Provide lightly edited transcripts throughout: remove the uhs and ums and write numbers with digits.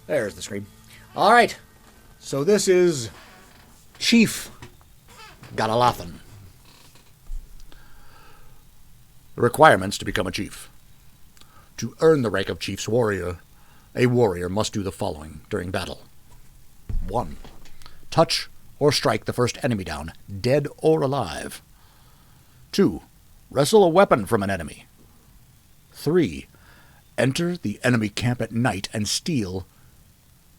There's the screen. All right. So this is Chief Gadalathan. The requirements to become a chief. To earn the rank of chief's warrior, a warrior must do the following during battle. 1. Touch or strike the first enemy down, dead or alive. 2. Wrestle a weapon from an enemy. 3. Enter the enemy camp at night and steal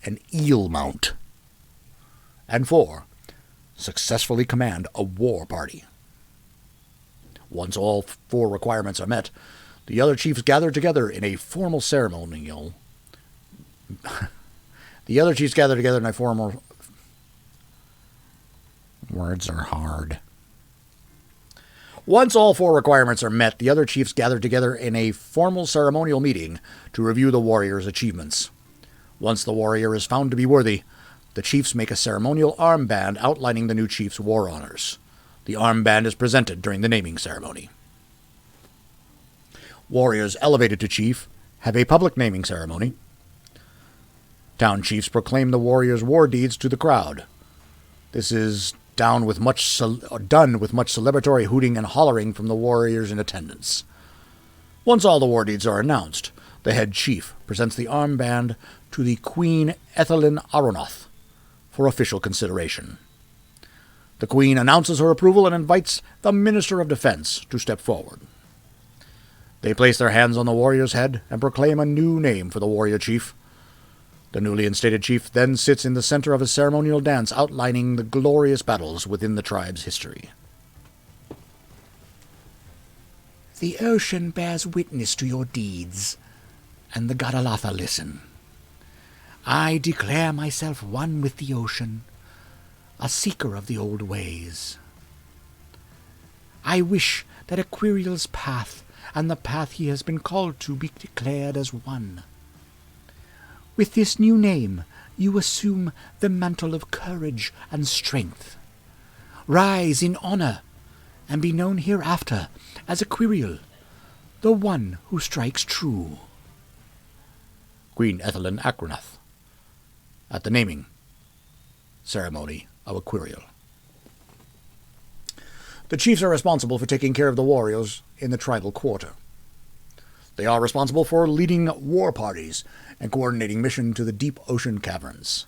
an eel mount. And 4. Successfully command a war party. Once all 4 requirements are met, the other chiefs gather together in a formal ceremonial. Words are hard. Once all 4 requirements are met, the other chiefs gather together in a formal ceremonial meeting to review the warrior's achievements. Once the warrior is found to be worthy, the chiefs make a ceremonial armband outlining the new chief's war honors. The armband is presented during the naming ceremony. Warriors elevated to chief have a public naming ceremony. Town chiefs proclaim the warrior's war deeds to the crowd. This is done with much celebratory hooting and hollering from the warriors in attendance. Once all the war deeds are announced, the head chief presents the armband to the Queen Ethelyn Aronoth for official consideration. The Queen announces her approval and invites the Minister of Defense to step forward. They place their hands on the warrior's head and proclaim a new name for the warrior chief. The newly instated chief then sits in the center of a ceremonial dance outlining the glorious battles within the tribe's history. The ocean bears witness to your deeds, and the Gadalathan listen. I declare myself one with the ocean, a seeker of the old ways. I wish that Aquariel's path and the path he has been called to be declared as one. With this new name, you assume the mantle of courage and strength. Rise in honor, and be known hereafter as Aquariel, the one who strikes true. Queen Ethelyn Aronoth, at the naming ceremony of Aquariel. The chiefs are responsible for taking care of the warriors in the tribal quarter. They are responsible for leading war parties and coordinating mission to the deep ocean caverns.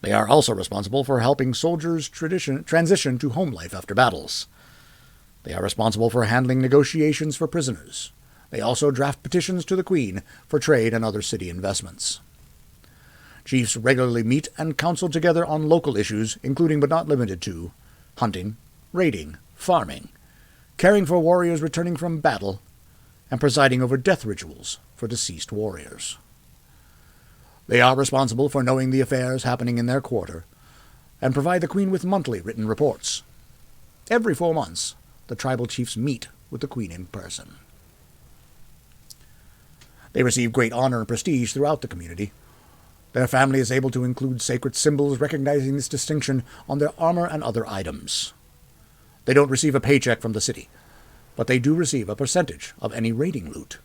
They are also responsible for helping soldiers transition to home life after battles. They are responsible for handling negotiations for prisoners. They also draft petitions to the Queen for trade and other city investments. Chiefs regularly meet and counsel together on local issues, including but not limited to hunting, raiding, farming, caring for warriors returning from battle, and presiding over death rituals for deceased warriors. They are responsible for knowing the affairs happening in their quarter, and provide the Queen with monthly written reports. Every 4 months, the tribal chiefs meet with the Queen in person. They receive great honor and prestige throughout the community. Their family is able to include sacred symbols recognizing this distinction on their armor and other items. They don't receive a paycheck from the city, but they do receive a percentage of any raiding loot.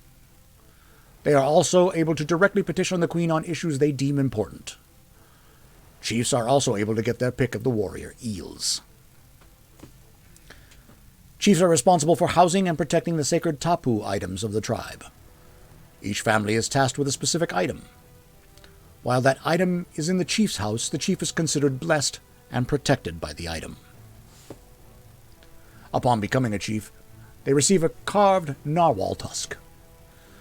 They are also able to directly petition the Queen on issues they deem important. Chiefs are also able to get their pick of the warrior eels. Chiefs are responsible for housing and protecting the sacred tapu items of the tribe. Each family is tasked with a specific item. While that item is in the chief's house, the chief is considered blessed and protected by the item. Upon becoming a chief, they receive a carved narwhal tusk.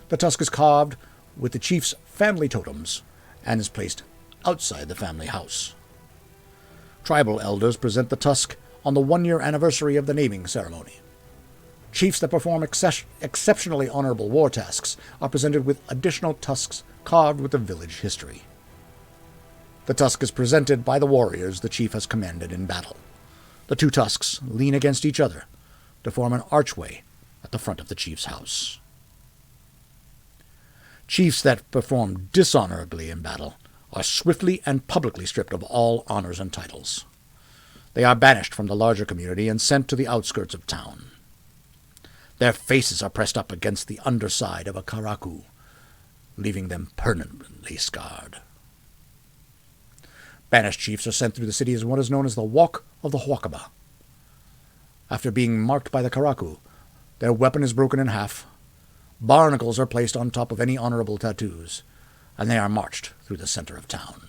The tusk is carved with the chief's family totems and is placed outside the family house. Tribal elders present the tusk on the 1-year anniversary of the naming ceremony. Chiefs that perform exceptionally honorable war tasks are presented with additional tusks carved with the village history. The tusk is presented by the warriors the chief has commanded in battle. The 2 tusks lean against each other to form an archway at the front of the chief's house. Chiefs that perform dishonorably in battle are swiftly and publicly stripped of all honors and titles. They are banished from the larger community and sent to the outskirts of town. Their faces are pressed up against the underside of a karaku, leaving them permanently scarred. Banished chiefs are sent through the city as what is known as the Walk of the Huakaba. After being marked by the Karaku, their weapon is broken in half, barnacles are placed on top of any honorable tattoos, and they are marched through the center of town.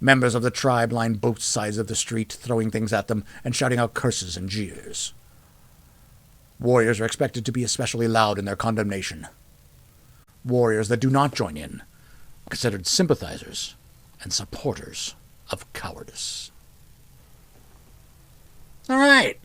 Members of the tribe line both sides of the street, throwing things at them and shouting out curses and jeers. Warriors are expected to be especially loud in their condemnation. Warriors that do not join in are considered sympathizers and supporters of cowardice. All right.